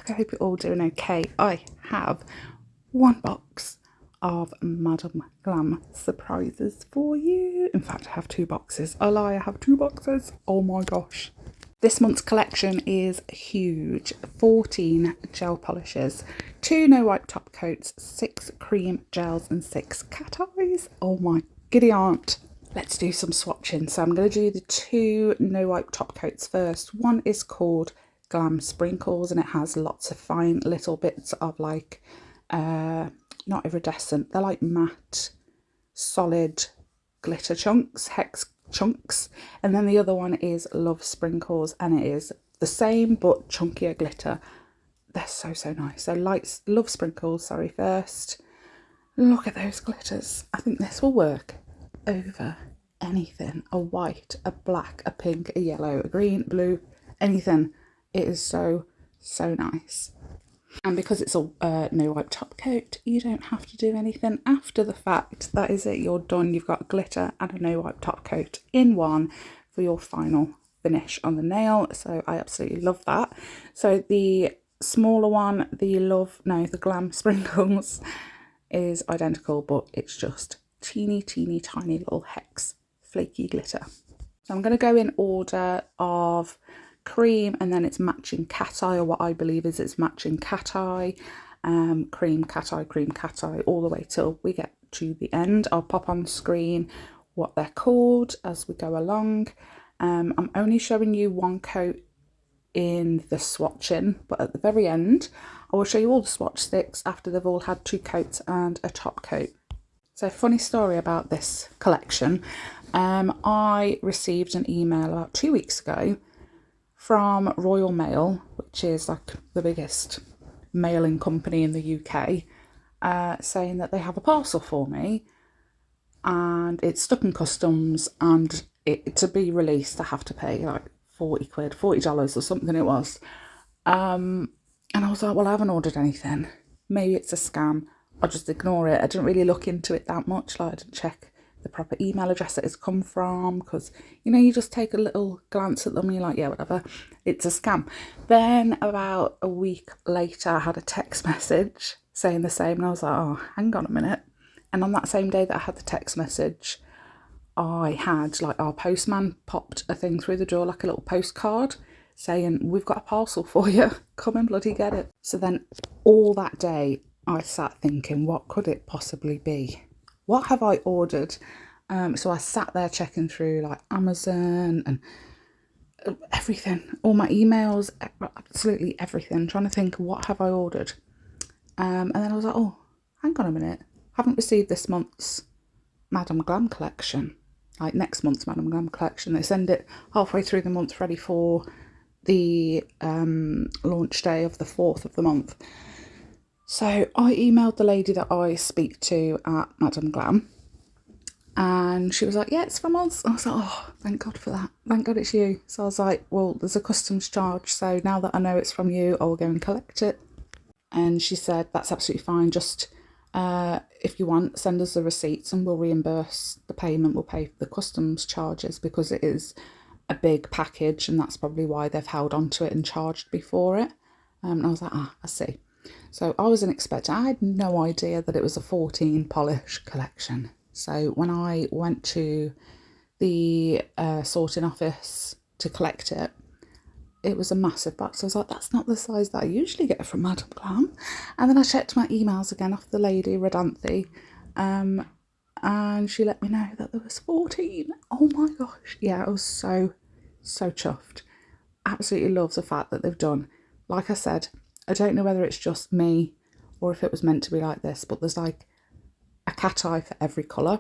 back. I hope you're all doing okay. I have one box of Madame Glam surprises for you. In fact, I have two boxes. I lie, I have two boxes. Oh my gosh. This month's collection is huge. 14 gel polishes, 2 no wipe top coats, 6 cream gels and 6 cat eyes. Oh my giddy aunt. Let's do some swatching. So I'm going to do the 2 no wipe top coats first. One is called Glam Sprinkles and it has lots of fine little bits of like, not iridescent, they're like matte, solid glitter chunks, hex chunks. And then the other one is Love Sprinkles and it is the same but chunkier glitter. They're so nice. So Love Sprinkles, sorry, first. Look at those glitters. I think this will work over anything. A white, a black, a pink, a yellow, a green, blue, anything. It is so nice. And because it's a no wipe top coat, you don't have to do anything after the fact. That is it, you're done. You've got glitter and a no wipe top coat in one for your final finish on the nail. So I absolutely love that. So the smaller one, the Glam Sprinkles is identical, but it's just teeny tiny little hex flaky glitter. So I'm going to go in order of cream and then it's matching cat eye, or what I believe is it's matching cat eye, cream, cat eye, all the way till we get to the end. I'll pop on screen what they're called as we go along. I'm only showing you one coat in the swatching, but at the very end I will show you all the swatch sticks after they've all had 2 coats and a top coat. So funny story about this collection, I received an email about 2 weeks ago from Royal Mail, which is like the biggest mailing company in the UK, saying that they have a parcel for me and it's stuck in customs and to be released I have to pay like 40 quid, $40 or something it was. And I was like, well, I haven't ordered anything. Maybe it's a scam. I'll just ignore it. I didn't really look into it that much. Like I didn't check the proper email address that it's come from, because you know, you just take a little glance at them and you're like, yeah, whatever, it's a scam. Then about a week later I had a text message saying the same and I was like, oh, hang on a minute. And on that same day that I had the text message, I had like our postman popped a thing through the door, like a little postcard saying, we've got a parcel for you, come and bloody get it. So then all that day I sat thinking, what could it possibly be? What have I ordered? So I sat there checking through like Amazon and everything, all my emails, absolutely everything, trying to think, what have I ordered? And then I was like, oh, hang on a minute, haven't received this month's Madame Glam collection, like next month's Madame Glam collection. They send it halfway through the month, ready for the launch day of the 4th of the month. So I emailed the lady that I speak to at Madame Glam and she was like, yeah, it's from us. I was like, oh, thank God for that. Thank God it's you. So I was like, well, there's a customs charge. So now that I know it's from you, I will go and collect it. And she said, that's absolutely fine. Just if you want, send us the receipts and we'll reimburse the payment. We'll pay the customs charges because it is a big package and that's probably why they've held on to it and charged me for it. And I was like, I see. So I wasn't expecting, I had no idea that it was a 14 polish collection. So when I went to the sorting office to collect it, it was a massive box. I was like, that's not the size that I usually get from Madame Glam. And then I checked my emails again off the lady, Redanthi, and she let me know that there was 14. Oh my gosh. Yeah, I was so chuffed. Absolutely love the fact that they've done, like I said, I don't know whether it's just me or if it was meant to be like this, but there's like a cat eye for every colour.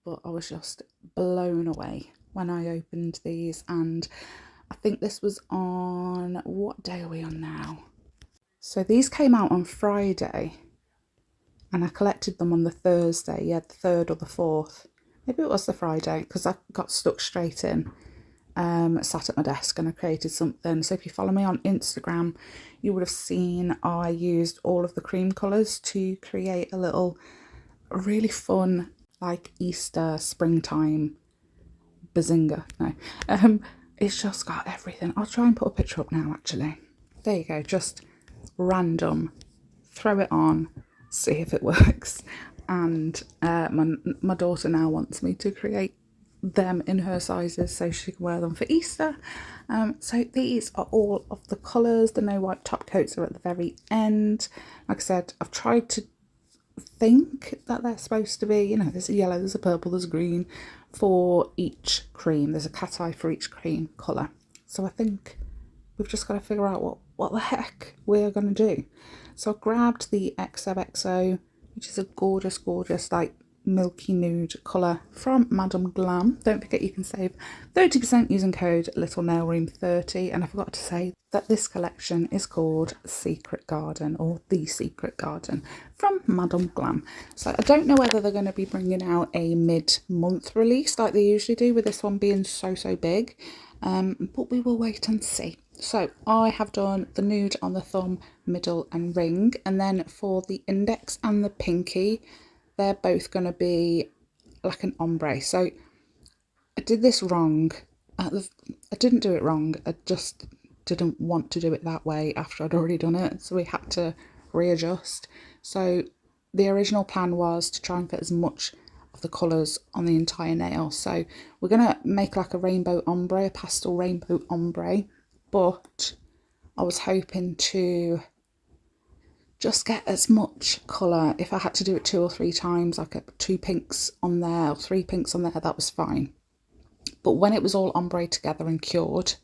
But I was just blown away when I opened these, and I think this was on, what day are we on now? So these came out on Friday and I collected them on the Thursday, yeah, the 3rd or the 4th. Maybe it was the Friday because I got stuck straight in. Sat at my desk and I created something. So if you follow me on Instagram, you would have seen I used all of the cream colours to create a really fun like Easter springtime bazinga. No, it's just got everything. I'll try and put a picture up now actually. There you go, just random, throw it on, see if it works. And my daughter now wants me to create them in her sizes so she can wear them for Easter. So these are all of the colours. The no white top coats are at the very end. Like I said, I've tried to think that they're supposed to be, you know, there's a yellow, there's a purple, there's a green for each cream. There's a cat eye for each cream colour. So I think we've just got to figure out what the heck we're going to do. So I grabbed the XOXO, which is a gorgeous, gorgeous, like milky nude colour from Madame Glam. Don't forget you can save 30% using code LittleNailRoom30. And I forgot to say that this collection is called Secret Garden, or The Secret Garden, from Madame Glam. So I don't know whether they're going to be bringing out a mid-month release like they usually do, with this one being so big. But we will wait and see. So I have done the nude on the thumb, middle and ring, and then for the index and the pinky, they're both going to be like an ombre. So I did this wrong. I didn't do it wrong. I just didn't want to do it that way after I'd already done it. So we had to readjust. So the original plan was to try and fit as much of the colours on the entire nail. So we're going to make like a rainbow ombre, a pastel rainbow ombre. But I was hoping to just get as much colour. If I had to do it 2 or 3 times, like 2 pinks on there or 3 pinks on there, that was fine. But when it was all ombre together and cured,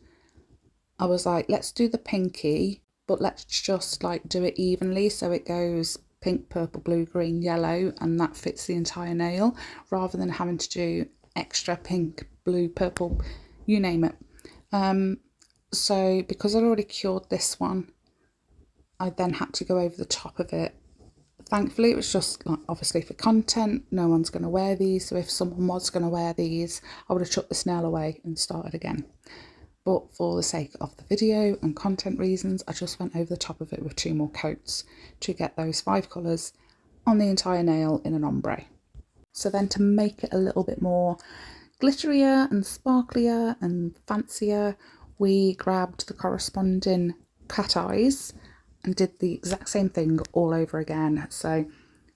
I was like, let's do the pinky, but let's just like do it evenly so it goes pink, purple, blue, green, yellow, and that fits the entire nail, rather than having to do extra pink, blue, purple, you name it. So because I'd already cured this one, I then had to go over the top of it. Thankfully, it was just like, obviously for content, no one's going to wear these. So if someone was going to wear these, I would have chucked this nail away and started again. But for the sake of the video and content reasons, I just went over the top of it with 2 more coats to get those 5 colours on the entire nail in an ombre. So then to make it a little bit more glitterier and sparklier and fancier, we grabbed the corresponding cat eyes and did the exact same thing all over again. So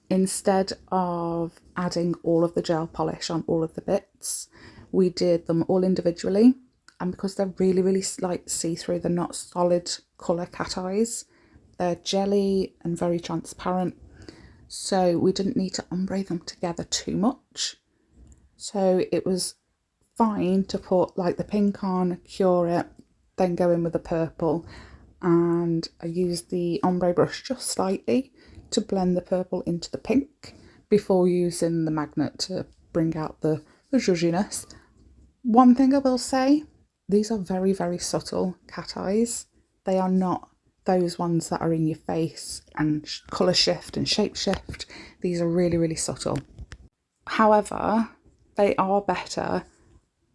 instead of adding all of the gel polish on all of the bits, we did them all individually. And because they're really like see-through, they're not solid colour cat eyes, they're jelly and very transparent. So we didn't need to ombre them together too much. So it was fine to put like the pink on, cure it, then go in with the purple. And I used the ombre brush just slightly to blend the purple into the pink before using the magnet to bring out the zhuzhiness. One thing I will say, these are very subtle cat eyes. They are not those ones that are in your face and colour shift and shape shift. These are really subtle. However, they are better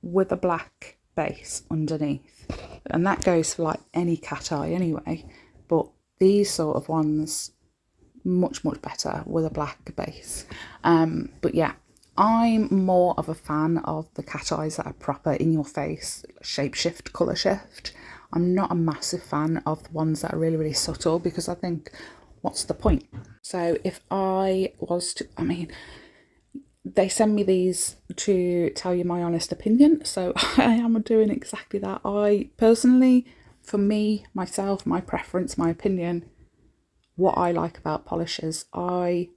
with a black base underneath, and that goes for like any cat eye anyway, but these sort of ones much better with a black base. But yeah, I'm more of a fan of the cat eyes that are proper in your face, shape shift, colour shift. I'm not a massive fan of the ones that are really subtle, because I think, what's the point? So if I was to, I mean, they send me these to tell you my honest opinion, so I am doing exactly that. I personally, for me, myself, my preference, my opinion, what I like about polishes, I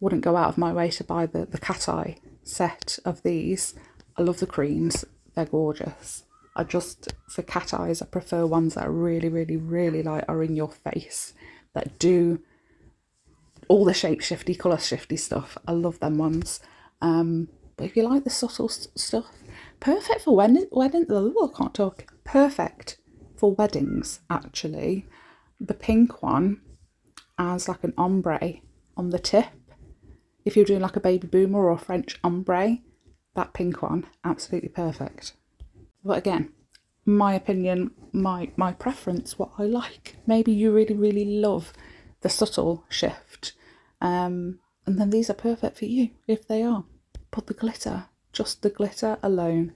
wouldn't go out of my way to buy the cat eye set of these. I love the creams, they're gorgeous. I just, for cat eyes, I prefer ones that are really like are in your face, that do all the shape shifty, colour shifty stuff. I love them ones. But if you like the subtle stuff, perfect for wedding, I can't talk. Perfect for weddings, actually. The pink one as like an ombre on the tip. If you're doing like a baby boomer or a French ombre, that pink one, absolutely perfect. But again, my opinion, my preference, what I like. Maybe you really love the subtle shift. And then these are perfect for you if they are. But the glitter, just the glitter alone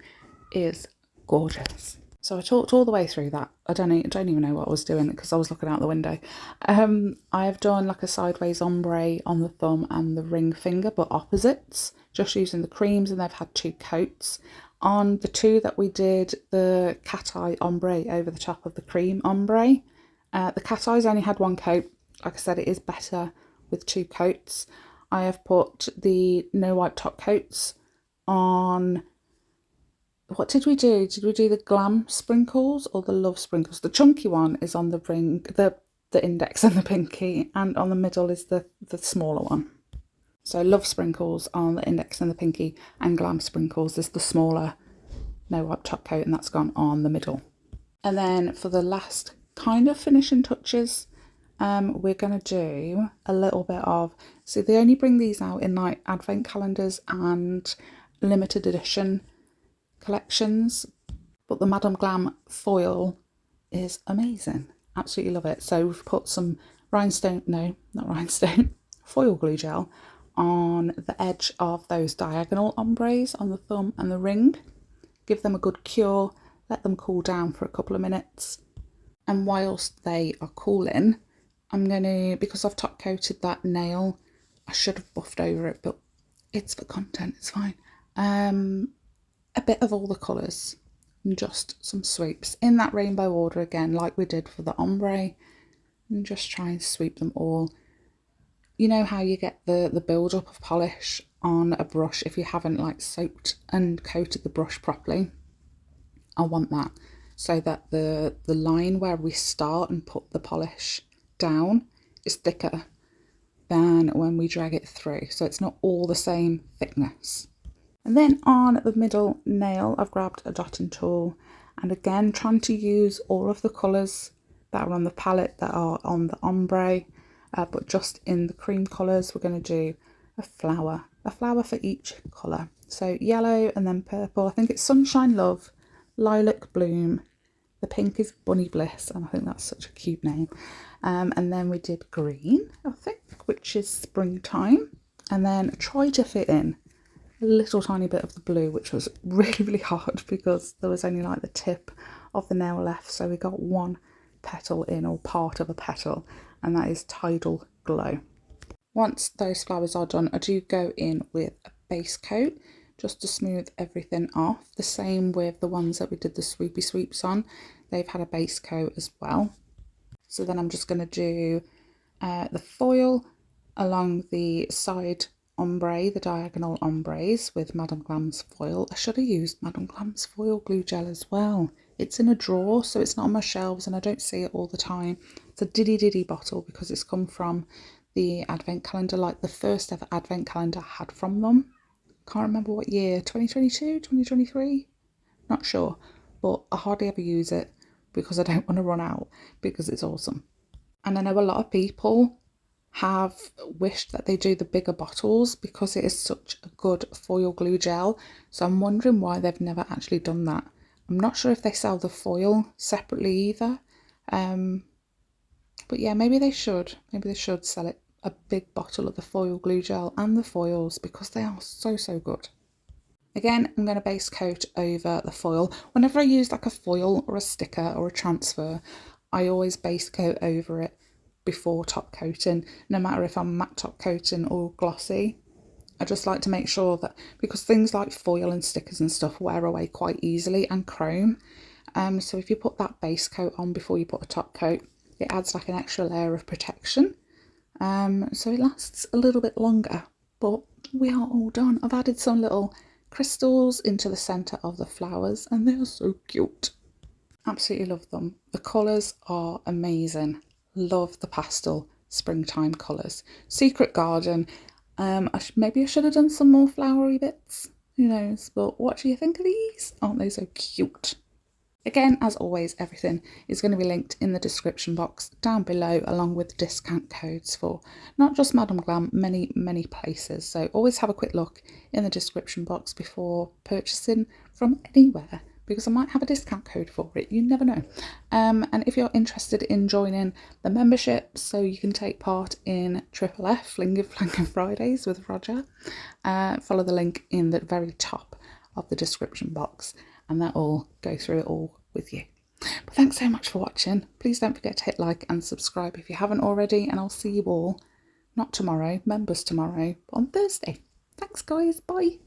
is gorgeous. So I talked all the way through that. I don't even know what I was doing because I was looking out the window. I have done like a sideways ombre on the thumb and the ring finger, but opposites, just using the creams, and they've had 2 coats. On the 2 that we did, the cat eye ombre over the top of the cream ombre. The cat eyes only had 1 coat. Like I said, it is better with 2 coats. I have put the no wipe top coats on. What did we do? Did we do the glam sprinkles or the love sprinkles? The chunky one is on the ring, the index and the pinky, and on the middle is the smaller one. So love sprinkles on the index and the pinky, and glam sprinkles is the smaller no wipe top coat, and that's gone on the middle. And then for the last kind of finishing touches, we're going to do a little bit of, so they only bring these out in like advent calendars and limited edition collections, but the Madame Glam foil is amazing. Absolutely love it. So we've put some foil glue gel on the edge of those diagonal ombres on the thumb and the ring. Give them a good cure, let them cool down for a couple of minutes, and whilst they are cooling, I'm going to, because I've top coated that nail, I should have buffed over it, but it's for content, it's fine. A bit of all the colours and just some sweeps in that rainbow order again, like we did for the ombre, and just try and sweep them all. You know how you get the build up of polish on a brush if you haven't like soaked and coated the brush properly? I want that, so that the line where we start and put the polish down is thicker than when we drag it through, so it's not all the same thickness. And then on the middle nail, I've grabbed a dotting tool, and again trying to use all of the colours that are on the palette that are on the ombre, but just in the cream colours. We're going to do a flower for each colour. So yellow and then purple. I think it's Sunshine Love, Lilac Bloom. The pink is Bunny Bliss, and I think that's such a cute name. And then we did green, I think, which is Springtime. And then try to fit in a little tiny bit of the blue, which was really hard because there was only like the tip of the nail left. So we got 1 petal in, or part of a petal, and that is Tidal Glow. Once those flowers are done, I do go in with a base coat just to smooth everything off. The same with the ones that we did the sweepy sweeps on. They've had a base coat as well. So then I'm just going to do the foil along the side ombre, the diagonal ombres with Madame Glam's foil. I should have used Madame Glam's foil glue gel as well. It's in a drawer, so it's not on my shelves and I don't see it all the time. It's a diddy bottle because it's come from the advent calendar, like the first ever advent calendar I had from them. Can't remember what year, 2022, 2023? Not sure, but I hardly ever use it because I don't want to run out, because it's awesome. And I know a lot of people have wished that they do the bigger bottles because it is such a good foil glue gel. So I'm wondering why they've never actually done that. I'm not sure if they sell the foil separately either. But yeah, maybe they should. Maybe they should sell it, a big bottle of the foil glue gel and the foils, because they are so good. Again, I'm going to base coat over the foil. Whenever I use like a foil or a sticker or a transfer, I always base coat over it before top coating, no matter if I'm matte top coating or glossy. I just like to make sure that, because things like foil and stickers and stuff wear away quite easily, and chrome. So if you put that base coat on before you put a top coat, it adds like an extra layer of protection. So it lasts a little bit longer, but we are all done. I've added some little crystals into the centre of the flowers and they are so cute. Absolutely love them. The colours are amazing. Love the pastel springtime colours. Secret Garden. Maybe I should have done some more flowery bits. Who knows? But what do you think of these? Aren't they so cute? Again, as always, everything is going to be linked in the description box down below, along with discount codes for not just Madame Glam, many places. So always have a quick look in the description box before purchasing from anywhere, because I might have a discount code for it. You never know. And if you're interested in joining the membership so you can take part in Triple F Flanking Fridays with Roger, follow the link in the very top of the description box, and that will go through it all with you. But thanks so much for watching. Please don't forget to hit like and subscribe if you haven't already, and I'll see you all, not tomorrow, members tomorrow, but on Thursday. Thanks guys, bye.